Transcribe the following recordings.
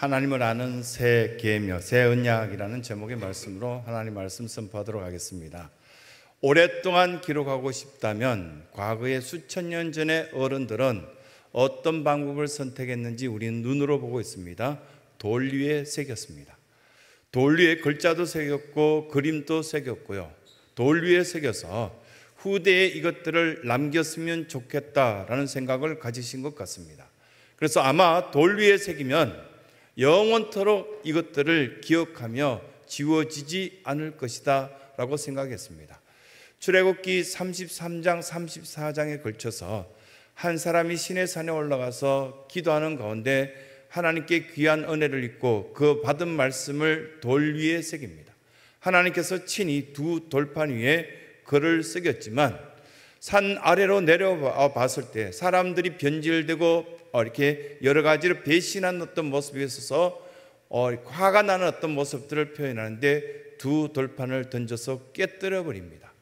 하나님을 아는 새 계명, 새 언약이라는 제목의 말씀으로 하나님 말씀 선포하도록 하겠습니다. 오랫동안 기록하고 싶다면 과거의 수천 년 전의 어른들은 어떤 방법을 선택했는지 우리는 눈으로 보고 있습니다. 돌 위에 새겼습니다. 돌 위에 글자도 새겼고 그림도 새겼고요. 돌 위에 새겨서 후대에 이것들을 남겼으면 좋겠다라는 생각을 가지신 것 같습니다. 그래서 아마 돌 위에 새기면 영원토록 이것들을 기억하며 지워지지 않을 것이다 라고 생각했습니다. 출애굽기 33장 34장에 걸쳐서 한 사람이 시내산에 올라가서 기도하는 가운데 하나님께 귀한 은혜를 입고 그 받은 말씀을 돌 위에 새깁니다. 하나님께서 친히 두 돌판 위에 글을 새겼지만 산 아래로 내려와 봤을 때 사람들이 변질되고 이렇게 여러 가지로 배신한 어떤 모습에 있어서 화가 나는 어떤 모습들을 표현하는데 두 돌판을 던져서 깨뜨려 버립니다.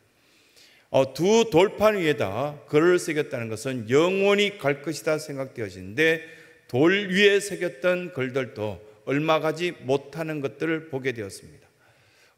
두 돌판 위에다 글을 새겼다는 것은 영원히 갈 것이다 생각되어지는데 돌 위에 새겼던 글들도 얼마 가지 못하는 것들을 보게 되었습니다.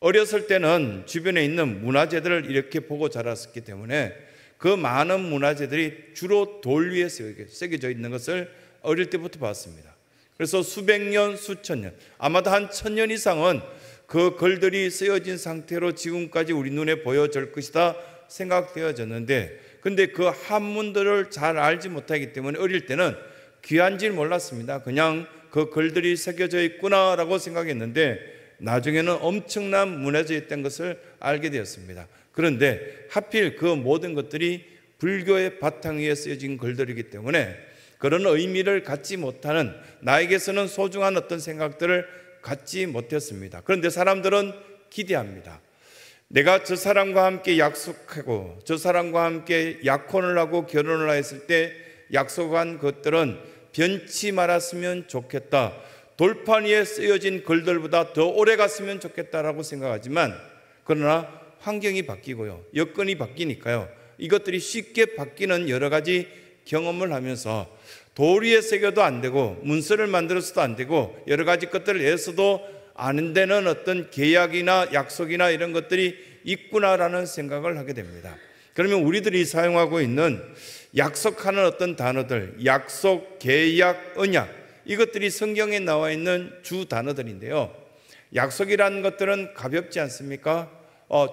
어렸을 때는 주변에 있는 문화재들을 이렇게 보고 자랐기 때문에 그 많은 문화재들이 주로 돌 위에 새겨져 있는 것을 어릴 때부터 봤습니다. 그래서 수백 년, 수천 년, 아마도 한 1000년 이상은 그 글들이 쓰여진 상태로 지금까지 우리 눈에 보여질 것이다 생각되어졌는데, 근데 그 한문들을 잘 알지 못하기 때문에 어릴 때는 귀한 줄 몰랐습니다. 그냥 그 글들이 새겨져 있구나라고 생각했는데 나중에는 엄청난 문화재였던 것을 알게 되었습니다. 그런데 하필 그 모든 것들이 불교의 바탕 위에 쓰여진 글들이기 때문에 그런 의미를 갖지 못하는, 나에게서는 소중한 어떤 생각들을 갖지 못했습니다. 그런데 사람들은 기대합니다. 내가 저 사람과 함께 약속하고 저 사람과 함께 약혼을 하고 결혼을 했을 때 약속한 것들은 변치 말았으면 좋겠다, 돌판 위에 쓰여진 글들보다 더 오래 갔으면 좋겠다라고 생각하지만, 그러나 환경이 바뀌고요, 여건이 바뀌니까요, 이것들이 쉽게 바뀌는 여러 가지 경험을 하면서 돌 위에 새겨도 안 되고 문서를 만들어서도 안 되고 여러 가지 것들을 해서도 안 되는 어떤 계약이나 약속이나 이런 것들이 있구나라는 생각을 하게 됩니다. 그러면 우리들이 사용하고 있는 약속하는 어떤 단어들, 약속, 계약, 언약, 이것들이 성경에 나와 있는 주 단어들인데요, 약속이라는 것들은 가볍지 않습니까?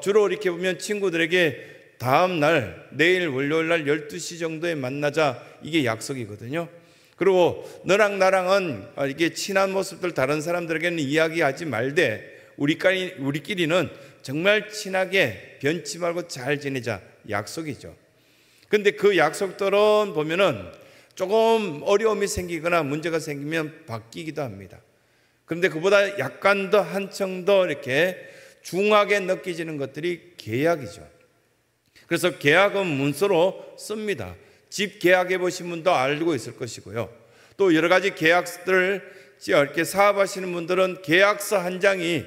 주로 이렇게 보면 친구들에게 다음 날, 내일 월요일 날 12시 정도에 만나자, 이게 약속이거든요. 그리고 너랑 나랑은 이게 친한 모습들 다른 사람들에게는 이야기하지 말되 우리끼리는 정말 친하게 변치 말고 잘 지내자, 약속이죠. 근데 그 약속들은 보면은 조금 어려움이 생기거나 문제가 생기면 바뀌기도 합니다. 그런데 그보다 약간 더 한층 더 이렇게 중하게 느껴지는 것들이 계약이죠. 그래서 계약은 문서로 씁니다. 집 계약해 보신 분도 알고 있을 것이고요. 또 여러 가지 계약서들을 이렇게 사업하시는 분들은 계약서 한 장이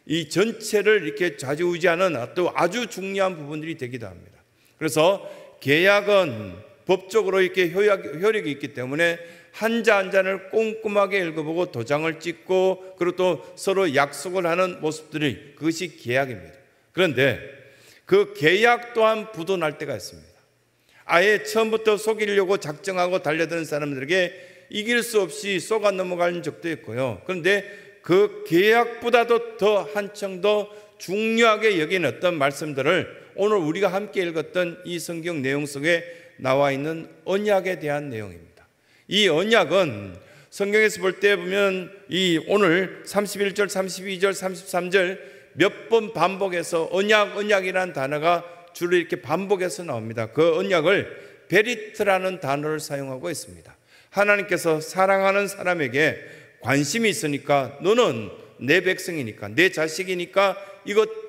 이 전체를 이렇게 좌지우지하는 또 아주 중요한 부분들이 되기도 합니다. 그래서 계약은 법적으로 이렇게 효력이 있기 때문에 한자 한 잔을 꼼꼼하게 읽어보고 도장을 찍고 그리고 또 서로 약속을 하는 모습들이, 그것이 계약입니다. 그런데 그 계약 또한 부도날 때가 있습니다. 아예 처음부터 속이려고 작정하고 달려드는 사람들에게 이길 수 없이 쏘가 넘어가는 적도 있고요. 그런데 그 계약보다도 더 한층 더 중요하게 여기는 어떤 말씀들을 오늘 우리가 함께 읽었던 이 성경 내용 속에 나와 있는 언약에 대한 내용입니다. 이 언약은 성경에서 볼 때 보면 이 오늘 31절, 32절, 33절 몇 번 반복해서 언약이라는 단어가 주로 이렇게 반복해서 나옵니다. 그 언약을 베리트라는 단어를 사용하고 있습니다. 하나님께서 사랑하는 사람에게 관심이 있으니까, 너는 내 백성이니까, 내 자식이니까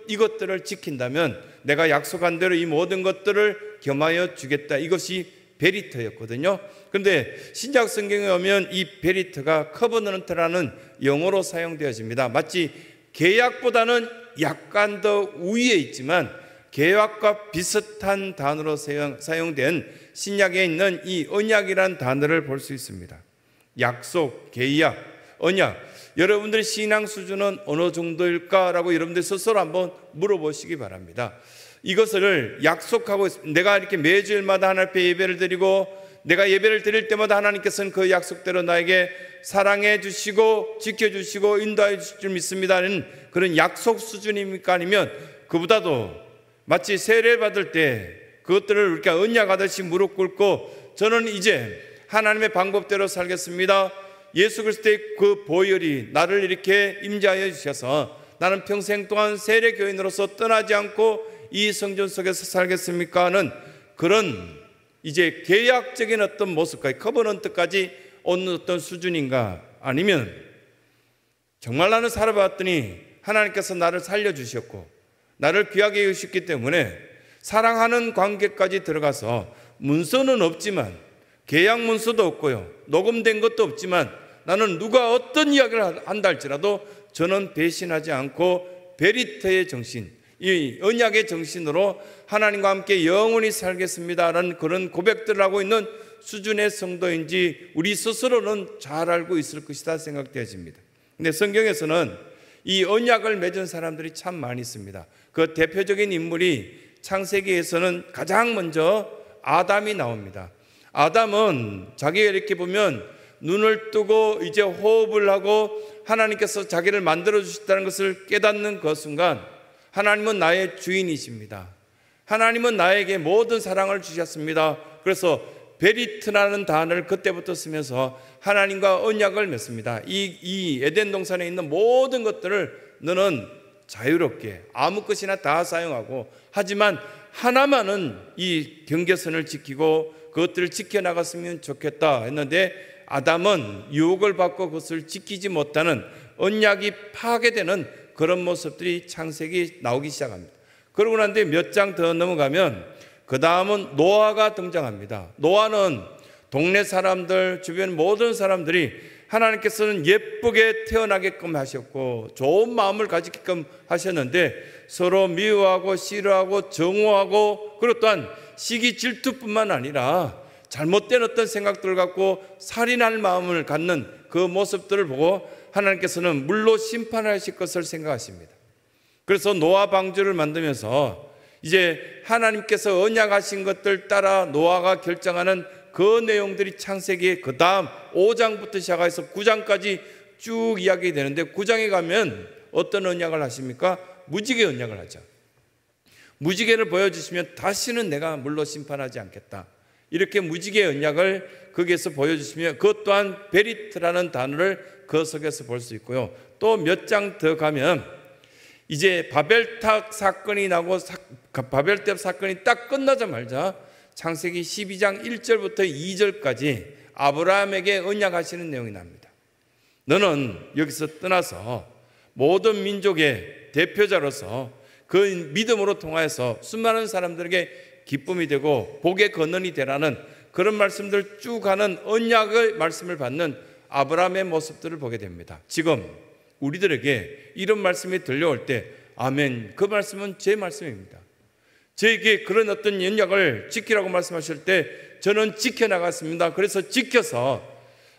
이것들을 지킨다면 내가 약속한 대로 이 모든 것들을 겸하여 주겠다. 이것이 베리트였거든요. 그런데 신약 성경에 오면 이 베리트가 커버넌트라는 용어로 사용되어집니다. 마치 계약보다는 약간 더 위에 있지만 계약과 비슷한 단어로 사용된 신약에 있는 이 언약이라는 단어를 볼 수 있습니다. 약속, 계약, 언약, 여러분들의 신앙 수준은 어느 정도일까라고 여러분들 스스로 한번 물어보시기 바랍니다. 이것을 약속하고 있습니다. 내가 이렇게 매주일마다 하나님 앞에 예배를 드리고 내가 예배를 드릴 때마다 하나님께서는 그 약속대로 나에게 사랑해 주시고 지켜주시고 인도해 주실 줄 믿습니다는 그런 약속 수준입니까? 아니면 그보다도 마치 세례 받을 때 그것들을 우리가 언약하듯이 무릎 꿇고 저는 이제 하나님의 방법대로 살겠습니다. 예수 그리스도의 그 보혈이 나를 이렇게 임재하여 주셔서 나는 평생 동안 세례 교인으로서 떠나지 않고 이 성전 속에서 살겠습니까? 하는 그런 이제 계약적인 어떤 모습까지 커버넌트까지 오는 어떤 수준인가? 아니면 정말 나는 살아봤더니 하나님께서 나를 살려주셨고 나를 귀하게 여기셨기 때문에 사랑하는 관계까지 들어가서 문서는 없지만 계약 문서도 없고요 녹음된 것도 없지만 나는 누가 어떤 이야기를 한다 할지라도 저는 배신하지 않고 베리트의 정신, 이 언약의 정신으로 하나님과 함께 영원히 살겠습니다라는 그런 고백들을 하고 있는 수준의 성도인지 우리 스스로는 잘 알고 있을 것이다 생각되어집니다. 근데 성경에서는 이 언약을 맺은 사람들이 참 많이 있습니다. 그 대표적인 인물이 창세기에서는 가장 먼저 아담이 나옵니다. 아담은 자기가 이렇게 보면 눈을 뜨고 이제 호흡을 하고 하나님께서 자기를 만들어 주셨다는 것을 깨닫는 그 순간 하나님은 나의 주인이십니다. 하나님은 나에게 모든 사랑을 주셨습니다. 그래서 베리트라는 단어를 그때부터 쓰면서 하나님과 언약을 맺습니다. 이 에덴 동산에 있는 모든 것들을 너는 자유롭게 아무 것이나 다 사용하고 하지만 하나만은 이 경계선을 지키고 그것들을 지켜나갔으면 좋겠다 했는데 아담은 유혹을 받고 그것을 지키지 못하는 언약이 파괴되는 그런 모습들이 창세기 나오기 시작합니다. 그러고 난 뒤에 몇 장 더 넘어가면 그 다음은 노아가 등장합니다. 노아는 동네 사람들, 주변 모든 사람들이 하나님께서는 예쁘게 태어나게끔 하셨고 좋은 마음을 가지게끔 하셨는데 서로 미워하고 싫어하고 정오하고 그리고 또한 시기 질투뿐만 아니라 잘못된 어떤 생각들을 갖고 살인할 마음을 갖는 그 모습들을 보고 하나님께서는 물로 심판하실 것을 생각하십니다. 그래서 노아 방주를 만들면서 이제 하나님께서 언약하신 것들 따라 노아가 결정하는 그 내용들이 창세기의 그 다음 5장부터 시작해서 9장까지 쭉 이야기되는데 9장에 가면 어떤 언약을 하십니까? 무지개 언약을 하죠. 무지개를 보여주시면 다시는 내가 물로 심판하지 않겠다. 이렇게 무지개 언약을 거기에서 보여주시면 그것 또한 베리트라는 단어를 그 속에서 볼 수 있고요. 또 몇 장 더 가면 이제 바벨탑 사건이 나고 바벨탑 사건이 딱 끝나자마자 창세기 12장 1절부터 2절까지 아브라함에게 언약하시는 내용이 납니다. 너는 여기서 떠나서 모든 민족의 대표자로서 그 믿음으로 통하여서 수많은 사람들에게 기쁨이 되고 복의 근원이 되라는 그런 말씀들 쭉 하는 언약의 말씀을 받는 아브라함의 모습들을 보게 됩니다. 지금 우리들에게 이런 말씀이 들려올 때 아멘, 그 말씀은 제 말씀입니다. 저에게 그런 어떤 언약을 지키라고 말씀하실 때 저는 지켜나갔습니다. 그래서 지켜서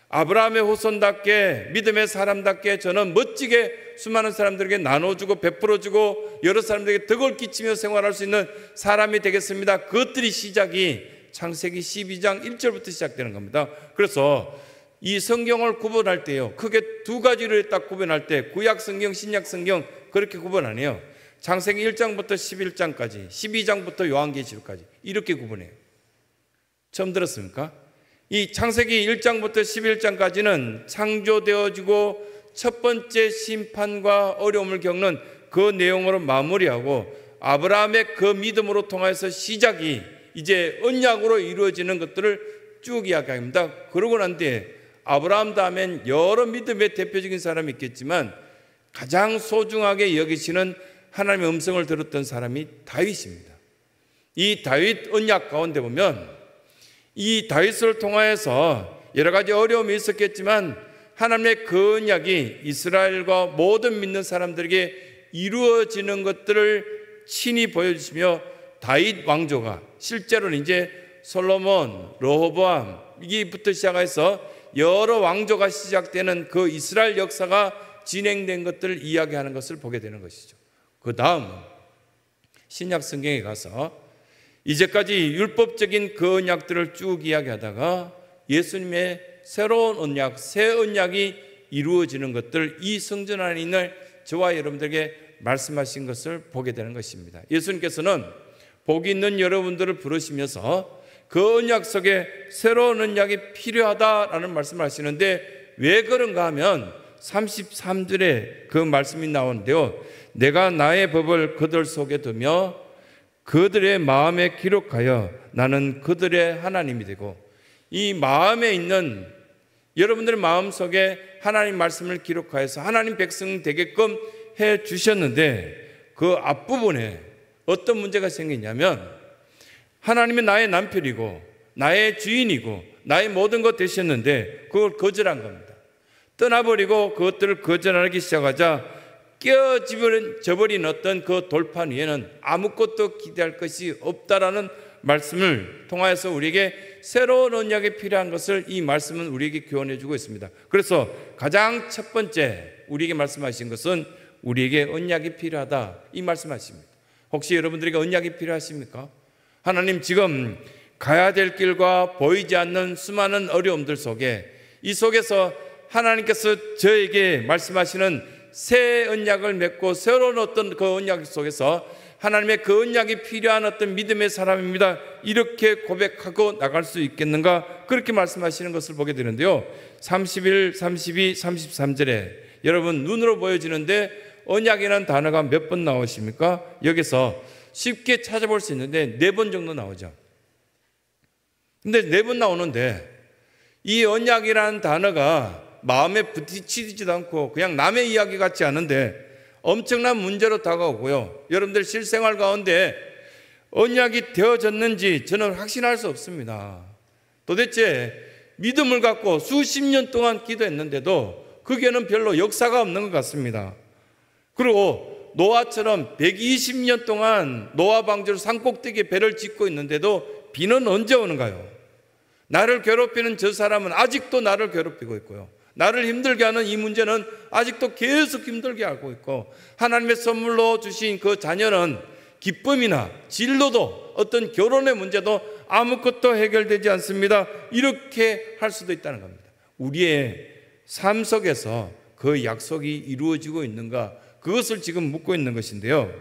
아브라함의 후손답게 믿음의 사람답게 저는 멋지게 수많은 사람들에게 나눠주고 베풀어주고 여러 사람들에게 덕을 끼치며 생활할 수 있는 사람이 되겠습니다. 그것들이 시작이 창세기 12장 1절부터 시작되는 겁니다. 그래서 이 성경을 구분할 때요 크게 두 가지를 딱 구분할 때 구약 성경, 신약 성경 그렇게 구분 안 해요. 창세기 1장부터 11장까지 12장부터 요한계시록까지 이렇게 구분해요. 처음 들었습니까? 이 창세기 1장부터 11장까지는 창조되어지고 첫 번째 심판과 어려움을 겪는 그 내용으로 마무리하고 아브라함의 그 믿음으로 통해서 시작이 이제 언약으로 이루어지는 것들을 쭉 이야기합니다. 그러고 난 뒤에 아브라함 다음엔 여러 믿음의 대표적인 사람이 있겠지만 가장 소중하게 여기시는 하나님의 음성을 들었던 사람이 다윗입니다. 이 다윗 언약 가운데 보면 이 다윗을 통하여서 여러 가지 어려움이 있었겠지만 하나님의 그 언약이 이스라엘과 모든 믿는 사람들에게 이루어지는 것들을 친히 보여주시며 다윗 왕조가 실제로는 이제 솔로몬, 르호보암 이게부터 시작해서 여러 왕조가 시작되는 그 이스라엘 역사가 진행된 것들을 이야기하는 것을 보게 되는 것이죠. 그 다음 신약 성경에 가서 이제까지 율법적인 그 언약들을 쭉 이야기하다가 예수님의 새로운 언약, 새 언약이 이루어지는 것들, 이 성전 안에 있는 저와 여러분들에게 말씀하신 것을 보게 되는 것입니다. 예수님께서는 복이 있는 여러분들을 부르시면서 그 언약 속에 새로운 언약이 필요하다라는 말씀을 하시는데, 왜 그런가 하면 33절에 그 말씀이 나오는데요, 내가 나의 법을 그들 속에 두며 그들의 마음에 기록하여 나는 그들의 하나님이 되고, 이 마음에 있는 여러분들의 마음 속에 하나님 말씀을 기록하여서 하나님 백성 되게끔 해 주셨는데, 그 앞부분에 어떤 문제가 생기냐면, 하나님은 나의 남편이고 나의 주인이고 나의 모든 것 되셨는데 그걸 거절한 겁니다. 떠나버리고 그것들을 거절하기 시작하자 깨어져버린 어떤 그 돌판 위에는 아무것도 기대할 것이 없다라는 말씀을 통하여서 우리에게 새로운 언약이 필요한 것을 이 말씀은 우리에게 교훈해 주고 있습니다. 그래서 가장 첫 번째 우리에게 말씀하신 것은 우리에게 언약이 필요하다, 이 말씀하십니다. 혹시 여러분들에게 언약이 필요하십니까? 하나님, 지금 가야 될 길과 보이지 않는 수많은 어려움들 속에, 이 속에서 하나님께서 저에게 말씀하시는 새 언약을 맺고 새로운 어떤 그 언약 속에서 하나님의 그 언약이 필요한 어떤 믿음의 사람입니다, 이렇게 고백하고 나갈 수 있겠는가, 그렇게 말씀하시는 것을 보게 되는데요, 31, 32, 33절에 여러분 눈으로 보여지는데 언약이라는 단어가 몇 번 나오십니까? 여기서 쉽게 찾아볼 수 있는데 4번 정도 나오죠. 근데 4번 나오는데 이 언약이라는 단어가 마음에 부딪히지도 않고 그냥 남의 이야기 같지 않은데 엄청난 문제로 다가오고요, 여러분들 실생활 가운데 언약이 되어졌는지 저는 확신할 수 없습니다. 도대체 믿음을 갖고 수십 년 동안 기도했는데도 그게는 별로 역사가 없는 것 같습니다. 그리고 노아처럼 120년 동안 노아 방주로 산꼭대기에 배를 짓고 있는데도 비는 언제 오는가요? 나를 괴롭히는 저 사람은 아직도 나를 괴롭히고 있고요, 나를 힘들게 하는 이 문제는 아직도 계속 힘들게 하고 있고, 하나님의 선물로 주신 그 자녀는 기쁨이나 진로도 어떤 결혼의 문제도 아무것도 해결되지 않습니다. 이렇게 할 수도 있다는 겁니다. 우리의 삶 속에서 그 약속이 이루어지고 있는가, 그것을 지금 묻고 있는 것인데요,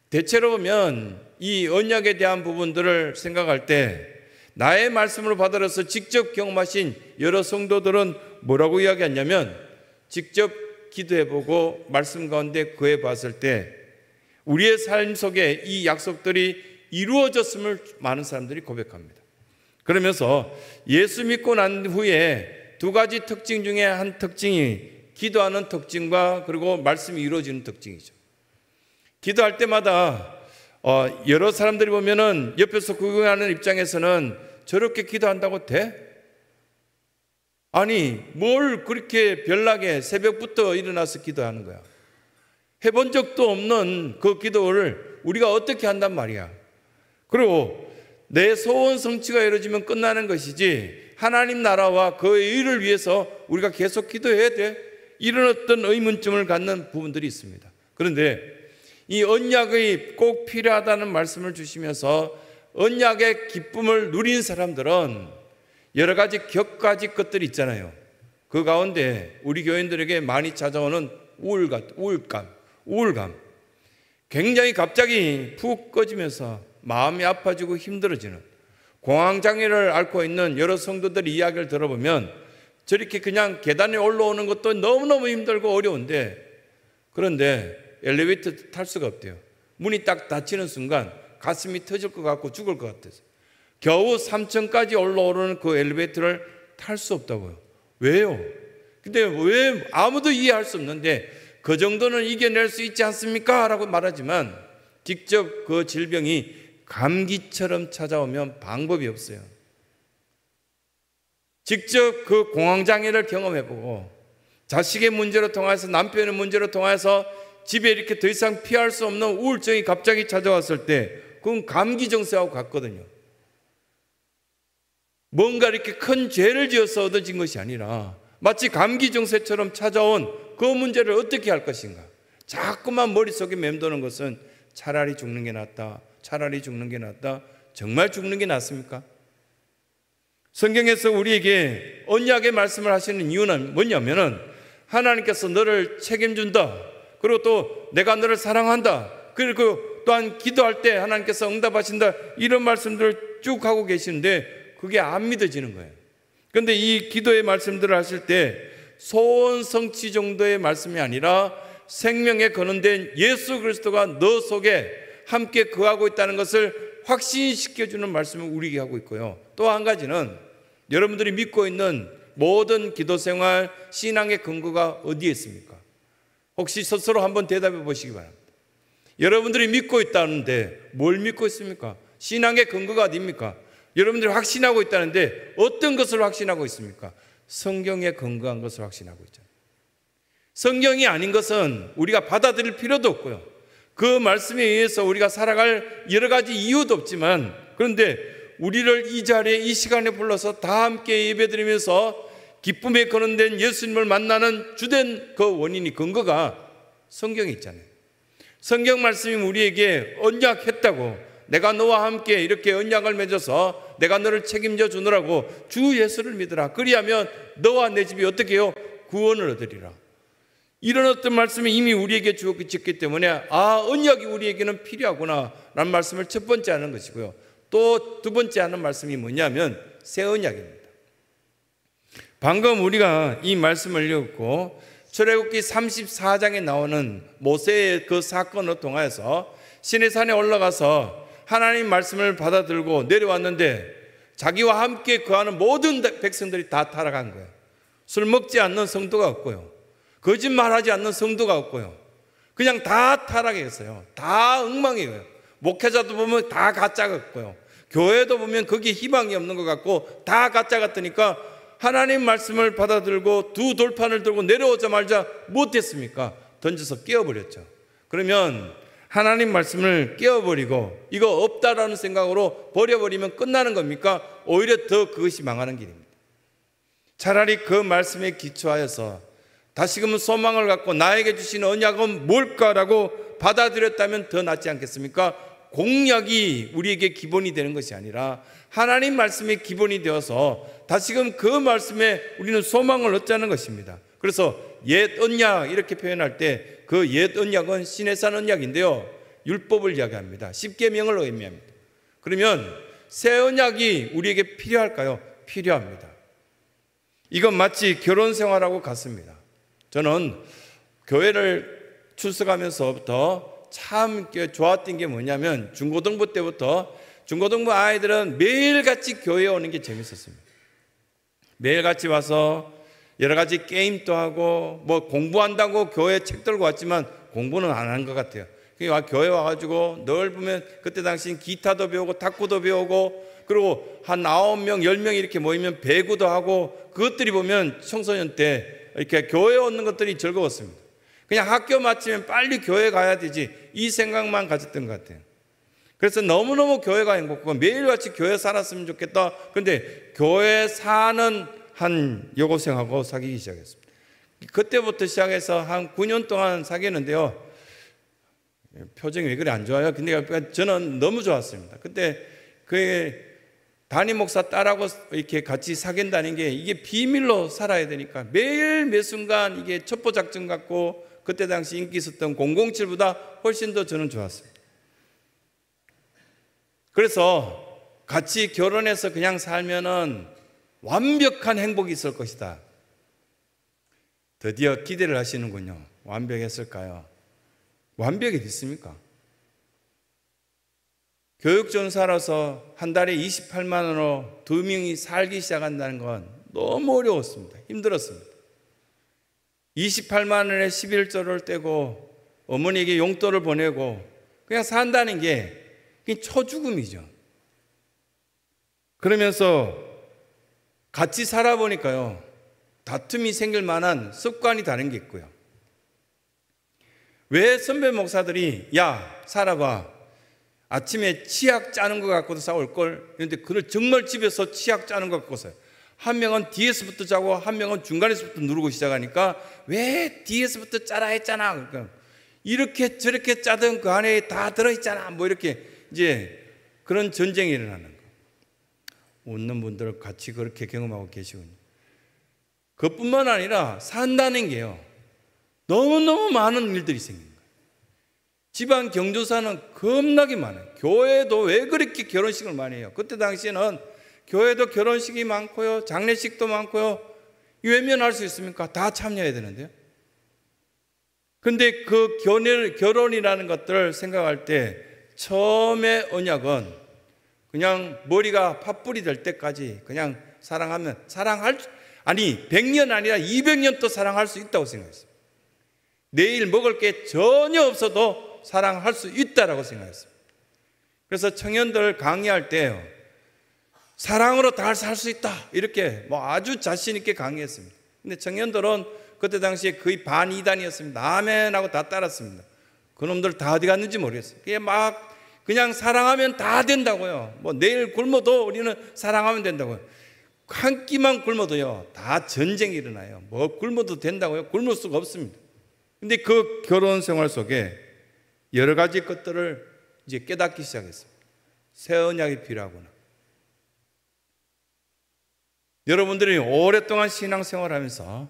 대체로 보면 이 언약에 대한 부분들을 생각할 때 나의 말씀을 받아서 직접 경험하신 여러 성도들은 뭐라고 이야기했냐면, 직접 기도해보고 말씀 가운데 구해봤을 때 우리의 삶 속에 이 약속들이 이루어졌음을 많은 사람들이 고백합니다. 그러면서 예수 믿고 난 후에 2가지 특징 중에 한 특징이 기도하는 특징과 그리고 말씀이 이루어지는 특징이죠. 기도할 때마다 여러 사람들이 보면은 옆에서 구경하는 입장에서는 저렇게 기도한다고 돼? 아니, 뭘 그렇게 별나게 새벽부터 일어나서 기도하는 거야? 해본 적도 없는 그 기도를 우리가 어떻게 한단 말이야. 그리고 내 소원 성취가 이루어지면 끝나는 것이지 하나님 나라와 그의 일을 위해서 우리가 계속 기도해야 돼? 이런 어떤 의문점을 갖는 부분들이 있습니다. 그런데 이 언약이 꼭 필요하다는 말씀을 주시면서 언약의 기쁨을 누린 사람들은 여러 가지 격가지 것들이 있잖아요. 그 가운데 우리 교인들에게 많이 찾아오는 우울감, 굉장히 갑자기 푹 꺼지면서 마음이 아파지고 힘들어지는, 공황장애를 앓고 있는 여러 성도들의 이야기를 들어보면 저렇게 그냥 계단에 올라오는 것도 너무너무 힘들고 어려운데, 그런데 엘리베이터 탈 수가 없대요. 문이 딱 닫히는 순간 가슴이 터질 것 같고 죽을 것 같아서 겨우 3층까지 올라오는 그 엘리베이터를 탈 수 없다고요. 왜요? 근데 왜 아무도 이해할 수 없는데 그 정도는 이겨낼 수 있지 않습니까? 라고 말하지만 직접 그 질병이 감기처럼 찾아오면 방법이 없어요. 직접 그 공황장애를 경험해보고 자식의 문제로 통해서, 남편의 문제로 통해서 집에 이렇게 더 이상 피할 수 없는 우울증이 갑자기 찾아왔을 때 그건 감기 증세하고 같거든요. 뭔가 이렇게 큰 죄를 지어서 얻어진 것이 아니라 마치 감기 증세처럼 찾아온 그 문제를 어떻게 할 것인가. 자꾸만 머릿속에 맴도는 것은 차라리 죽는 게 낫다, 차라리 죽는 게 낫다. 정말 죽는 게 낫습니까? 성경에서 우리에게 언약의 말씀을 하시는 이유는 뭐냐면은 하나님께서 너를 책임준다, 그리고 또 내가 너를 사랑한다, 그리고 또한 기도할 때 하나님께서 응답하신다, 이런 말씀들을 쭉 하고 계시는데 그게 안 믿어지는 거예요. 그런데 이 기도의 말씀들을 하실 때 소원 성취 정도의 말씀이 아니라 생명에 거론된 예수 그리스도가 너 속에 함께 거하고 있다는 것을 확신시켜주는 말씀을 우리에게 하고 있고요. 또 한 가지는 여러분들이 믿고 있는 모든 기도 생활, 신앙의 근거가 어디에 있습니까? 혹시 스스로 한번 대답해 보시기 바랍니다. 여러분들이 믿고 있다는데 뭘 믿고 있습니까? 신앙의 근거가 어디입니까? 여러분들이 확신하고 있다는데 어떤 것을 확신하고 있습니까? 성경에 근거한 것을 확신하고 있잖아요. 성경이 아닌 것은 우리가 받아들일 필요도 없고요. 그 말씀에 의해서 우리가 살아갈 여러 가지 이유도 없지만, 그런데 우리를 이 자리에 이 시간에 불러서 다 함께 예배드리면서 기쁨에 거론된 예수님을 만나는 주된 그 원인이, 근거가 성경에 있잖아요. 성경 말씀이 우리에게 언약했다고, 내가 너와 함께 이렇게 언약을 맺어서 내가 너를 책임져 주느라고 주 예수를 믿으라, 그리하면 너와 내 집이 어떻게 해요? 구원을 얻으리라. 이런 어떤 말씀이 이미 우리에게 주어졌기 때문에 언약이 우리에게는 필요하구나 라는 말씀을 첫 번째 하는 것이고요. 또 두 번째 하는 말씀이 뭐냐면 새 언약입니다. 방금 우리가 이 말씀을 읽었고 출애굽기 34장에 나오는 모세의 그 사건을 통해서 시내산에 올라가서 하나님 말씀을 받아들고 내려왔는데 자기와 함께 거하는 모든 백성들이 다 타락한 거예요. 술 먹지 않는 성도가 없고요, 거짓말하지 않는 성도가 없고요, 그냥 다 타락했어요. 다 엉망이에요. 목회자도 보면 다 가짜 같고요, 교회도 보면 거기에 희망이 없는 것 같고 다 가짜 같으니까 하나님 말씀을 받아들고 두 돌판을 들고 내려오자마자 못했습니까? 던져서 깨어버렸죠. 그러면 하나님 말씀을 깨어버리고 이거 없다라는 생각으로 버려버리면 끝나는 겁니까? 오히려 더 그것이 망하는 길입니다. 차라리 그 말씀에 기초하여서 다시금 소망을 갖고 나에게 주신 언약은 뭘까라고 받아들였다면 더 낫지 않겠습니까? 공약이 우리에게 기본이 되는 것이 아니라 하나님 말씀이 기본이 되어서 다시금 그 말씀에 우리는 소망을 얻자는 것입니다. 그래서 옛 언약 이렇게 표현할 때 그 옛 언약은 시내산 언약인데요, 율법을 이야기합니다. 십계명을 의미합니다. 그러면 새 언약이 우리에게 필요할까요? 필요합니다. 이건 마치 결혼 생활하고 같습니다. 저는 교회를 출석하면서부터 참 좋았던 게 뭐냐면 중고등부 때부터 중고등부 아이들은 매일같이 교회에 오는 게 재밌었습니다. 매일같이 와서 여러 가지 게임도 하고 뭐 공부한다고 교회 책 들고 왔지만 공부는 안 한 것 같아요. 교회 와가지고 늘 보면 그때 당시 기타도 배우고 탁구도 배우고 그리고 한 9명, 10명 이렇게 모이면 배구도 하고 그것들이 보면 청소년 때 이렇게 교회에 오는 것들이 즐거웠습니다. 그냥 학교 마치면 빨리 교회 가야 되지 이 생각만 가졌던 것 같아요. 그래서 너무너무 교회가 행복하고 매일같이 교회 살았으면 좋겠다. 그런데 교회 사는 한 여고생하고 사귀기 시작했습니다. 그때부터 시작해서 한 9년 동안 사귀었는데요, 표정이 왜 그래 안 좋아요? 근데 저는 너무 좋았습니다. 그때 그 담임 목사 딸하고 이렇게 같이 사귄다는 게 이게 비밀로 살아야 되니까 매일 매 순간 이게 첩보 작전 같고 그때 당시 인기 있었던 007보다 훨씬 더 저는 좋았습니다. 그래서 같이 결혼해서 그냥 살면은 완벽한 행복이 있을 것이다. 드디어 기대를 하시는군요. 완벽했을까요? 완벽이 됐습니까? 교육전사로서 한 달에 28만 원으로 2명이 살기 시작한다는 건 너무 어려웠습니다. 힘들었습니다. 28만 원에 11조를 떼고 어머니에게 용돈을 보내고 그냥 산다는 게 초죽음이죠. 그러면서 같이 살아보니까요, 다툼이 생길 만한 습관이 다른 게 있고요. 왜 선배 목사들이 야 살아봐, 아침에 치약 짜는 거 갖고도 싸울 걸. 그런데 그걸 정말 집에서 치약 짜는 거 갖고 싸요. 한 명은 뒤에서부터 짜고 한 명은 중간에서부터 누르고 시작하니까 왜 뒤에서부터 짜라 했잖아. 그러니까 이렇게 저렇게 짜던 그 안에 다 들어있잖아. 뭐 이렇게 이제 그런 전쟁이 일어나는 거. 웃는 분들 같이 그렇게 경험하고 계시군요. 그뿐만 아니라 산다는 게요, 너무너무 많은 일들이 생긴 거예요. 집안 경조사는 겁나게 많아요. 교회도 왜 그렇게 결혼식을 많이 해요? 그때 당시에는 교회도 결혼식이 많고요, 장례식도 많고요. 외면할 수 있습니까? 다 참여해야 되는데요. 근데 그 결혼이라는 것들을 생각할 때 처음에 언약은 그냥 머리가 팥불이 될 때까지 그냥 사랑하면 아니 100년 아니라 200년 또 사랑할 수 있다고 생각했어요. 내일 먹을 게 전혀 없어도 사랑할 수 있다라고 생각했어요. 그래서 청년들 강의할 때요, 사랑으로 다 살 수 있다 이렇게 아주 자신 있게 강의했습니다. 근데 청년들은 그때 당시에 거의 반이단이었습니다. 아멘하고 다 따랐습니다. 그놈들 다 어디 갔는지 모르겠어요. 그냥 사랑하면 다 된다고요. 내일 굶어도 우리는 사랑하면 된다고요. 한 끼만 굶어도요, 다 전쟁이 일어나요. 굶어도 된다고요? 굶을 수가 없습니다. 근데 그 결혼 생활 속에 여러 가지 것들을 이제 깨닫기 시작했습니다. 새 언약이 필요하구나. 여러분들이 오랫동안 신앙생활 하면서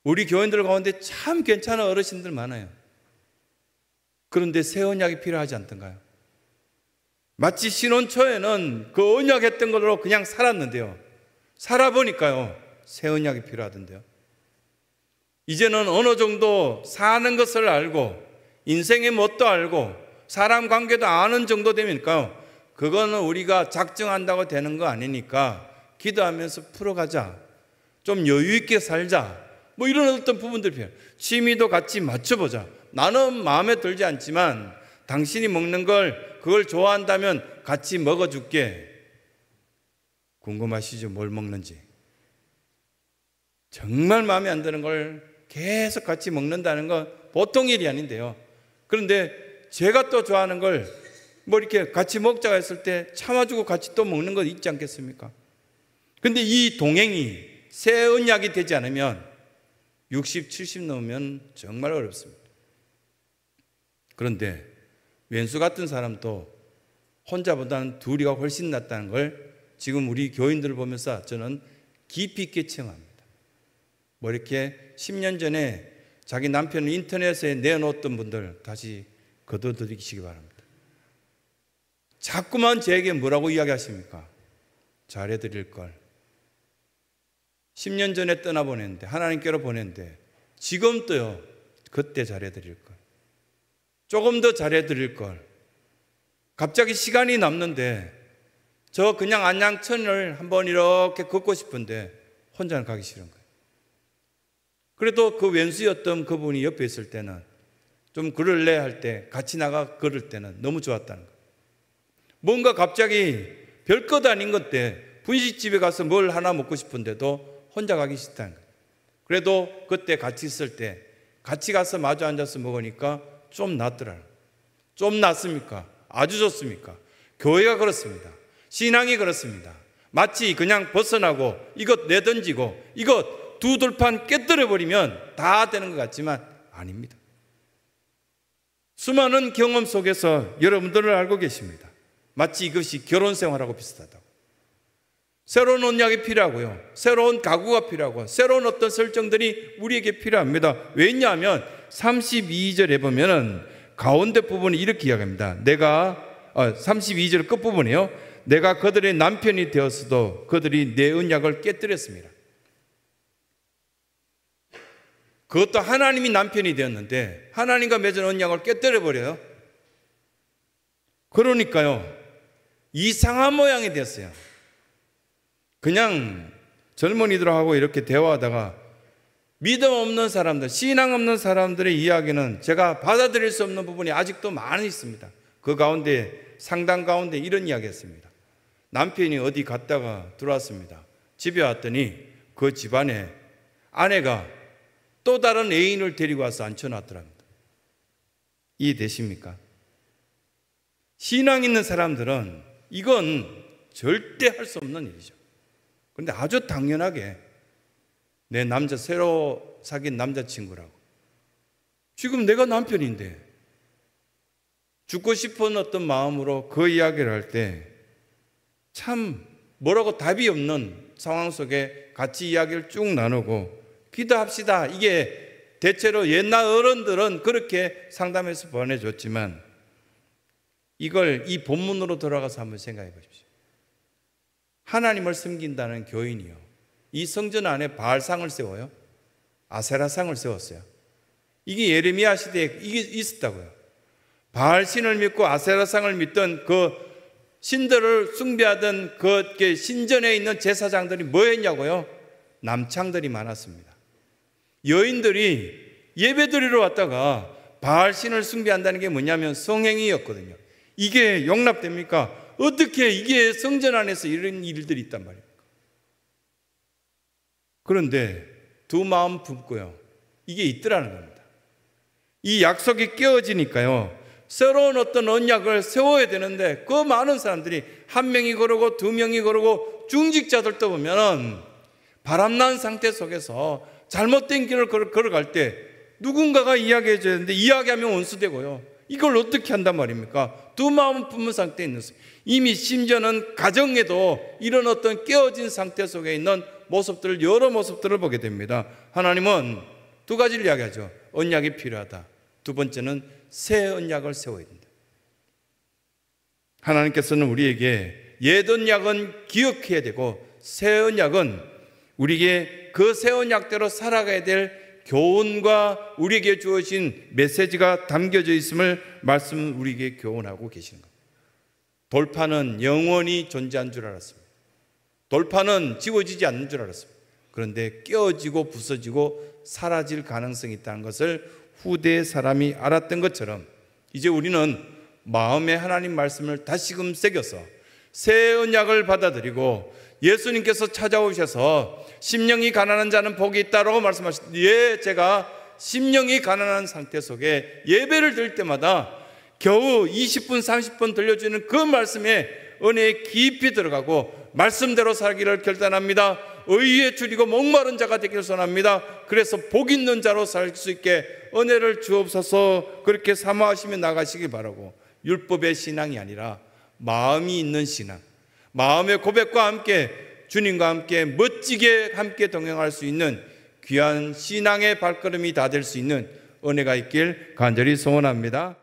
우리 교인들 가운데 참 괜찮은 어르신들 많아요. 그런데 새 언약이 필요하지 않던가요? 마치 신혼 초에는 그 언약했던 걸로 그냥 살았는데요, 살아보니까요 새 언약이 필요하던데요. 이제는 어느 정도 사는 것을 알고 인생의 뭣도 알고 사람 관계도 아는 정도 되니까요, 그거는 우리가 작정한다고 되는 거 아니니까 기도하면서 풀어가자, 좀 여유 있게 살자, 이런 어떤 부분들이 필요해요. 취미도 같이 맞춰보자. 나는 마음에 들지 않지만 당신이 먹는 그걸 좋아한다면 같이 먹어줄게. 궁금하시죠? 뭘 먹는지. 정말 마음에 안 드는 걸 계속 같이 먹는다는 건 보통 일이 아닌데요. 그런데 제가 또 좋아하는 걸 이렇게 같이 먹자고 했을 때 참아주고 같이 또 먹는 거 있지 않겠습니까? 근데 이 동행이 새 언약이 되지 않으면 60, 70 넘으면 정말 어렵습니다. 그런데 왼수 같은 사람도 혼자보다는 둘이가 훨씬 낫다는 걸 지금 우리 교인들을 보면서 저는 깊이 있게 체험합니다. 이렇게 10년 전에 자기 남편을 인터넷에 내놓았던 분들 다시 거둬들이시기 바랍니다. 자꾸만 저에게 뭐라고 이야기하십니까? 잘해드릴 걸. 10년 전에 떠나보냈는데, 하나님께로 보냈는데 지금 또요, 그때 잘해드릴 걸, 조금 더 잘해드릴 걸. 갑자기 시간이 남는데 저 그냥 안양천을 한번 이렇게 걷고 싶은데 혼자는 가기 싫은 거예요. 그래도 그 왼수였던 그분이 옆에 있을 때는 좀 걸을래 할 때 같이 나가 걸을 때는 너무 좋았다는 거예요. 뭔가 갑자기 별것 아닌 것 때 분식집에 가서 뭘 하나 먹고 싶은데도 혼자 가기 싫다는 거예요. 그래도 그때 같이 있을 때 같이 가서 마주 앉아서 먹으니까 좀 낫더라고요. 좀 낫습니까? 아주 좋습니까? 교회가 그렇습니다. 신앙이 그렇습니다. 마치 그냥 벗어나고 이것 내던지고 이것 두 돌판 깨뜨려 버리면 다 되는 것 같지만 아닙니다. 수많은 경험 속에서 여러분들을 알고 계십니다. 마치 이것이 결혼 생활하고 비슷하다고. 새로운 언약이 필요하고요, 새로운 가구가 필요하고 새로운 어떤 설정들이 우리에게 필요합니다. 왜냐하면 32절에 보면은 가운데 부분이 이렇게 이야기합니다. 32절 끝부분이요, 내가 그들의 남편이 되었어도 그들이 내 언약을 깨뜨렸습니다. 그것도 하나님이 남편이 되었는데 하나님과 맺은 언약을 깨뜨려버려요. 그러니까요, 이상한 모양이 됐어요. 그냥 젊은이들하고 이렇게 대화하다가 믿음 없는 사람들, 신앙 없는 사람들의 이야기는 제가 받아들일 수 없는 부분이 아직도 많이 있습니다. 그 가운데 상당 가운데 이런 이야기 했습니다. 남편이 어디 갔다가 들어왔습니다. 집에 왔더니 그 집안에 아내가 또 다른 애인을 데리고 와서 앉혀놨더랍니다. 이해되십니까? 신앙 있는 사람들은 이건 절대 할 수 없는 일이죠. 그런데 아주 당연하게 내 새로 사귄 남자친구라고, 지금 내가 남편인데 죽고 싶은 어떤 마음으로 그 이야기를 할 때 참 뭐라고 답이 없는 상황 속에 같이 이야기를 쭉 나누고 기도합시다. 이게 대체로 옛날 어른들은 그렇게 상담해서 보내줬지만, 이걸 이 본문으로 돌아가서 한번 생각해 보십시오. 하나님을 섬긴다는 교인이요, 이 성전 안에 바알상을 세워요? 아세라상을 세웠어요. 이게 예레미야 시대에 이게 있었다고요. 바알신을 믿고 아세라상을 믿던 그 신들을 숭배하던 그 신전에 있는 제사장들이 뭐 했냐고요? 남창들이 많았습니다. 여인들이 예배드리러 왔다가 바알신을 숭배한다는 게 뭐냐면 성행위였거든요. 이게 용납됩니까? 어떻게 이게 성전 안에서 이런 일들이 있단 말입니까? 그런데 두 마음 품고요, 이게 있더라는 겁니다. 이 약속이 깨어지니까요, 새로운 어떤 언약을 세워야 되는데 그 많은 사람들이 한 명이 그러고 두 명이 그러고, 중직자들도 보면은 바람난 상태 속에서 잘못된 길을 걸어갈 때 누군가가 이야기해 줘야 되는데 이야기하면 원수되고요. 이걸 어떻게 한단 말입니까? 두 마음은 품은 상태에 있는, 이미 심지어는 가정에도 이런 어떤 깨어진 상태 속에 있는 모습들을, 여러 모습들을 보게 됩니다. 하나님은 두 가지를 이야기하죠. 언약이 필요하다. 두 번째는 새 언약을 세워야 된다. 하나님께서는 우리에게 옛 언약은 기억해야 되고 새 언약은 우리에게 그 새 언약대로 살아가야 될 교훈과 우리에게 주어진 메시지가 담겨져 있음을 우리에게 교훈하고 계시는 겁니다. 돌판은 영원히 존재한 줄 알았습니다. 돌판은 지워지지 않는 줄 알았습니다. 그런데 깨어지고 부서지고 사라질 가능성이 있다는 것을 후대의 사람이 알았던 것처럼, 이제 우리는 마음에 하나님 말씀을 다시금 새겨서 새 언약을 받아들이고, 예수님께서 찾아오셔서 심령이 가난한 자는 복이 있다라고 말씀하셨는데, 예, 제가 심령이 가난한 상태 속에 예배를 드릴 때마다 겨우 20분 30분 들려주는 그 말씀에 은혜에 깊이 들어가고 말씀대로 살기를 결단합니다. 의에 줄이고 목마른 자가 되기를 소원합니다. 그래서 복 있는 자로 살 수 있게 은혜를 주옵소서, 그렇게 사모하시며 나가시기 바라고, 율법의 신앙이 아니라 마음이 있는 신앙, 마음의 고백과 함께 주님과 함께 멋지게 함께 동행할 수 있는 귀한 신앙의 발걸음이 다 될 수 있는 은혜가 있길 간절히 소원합니다.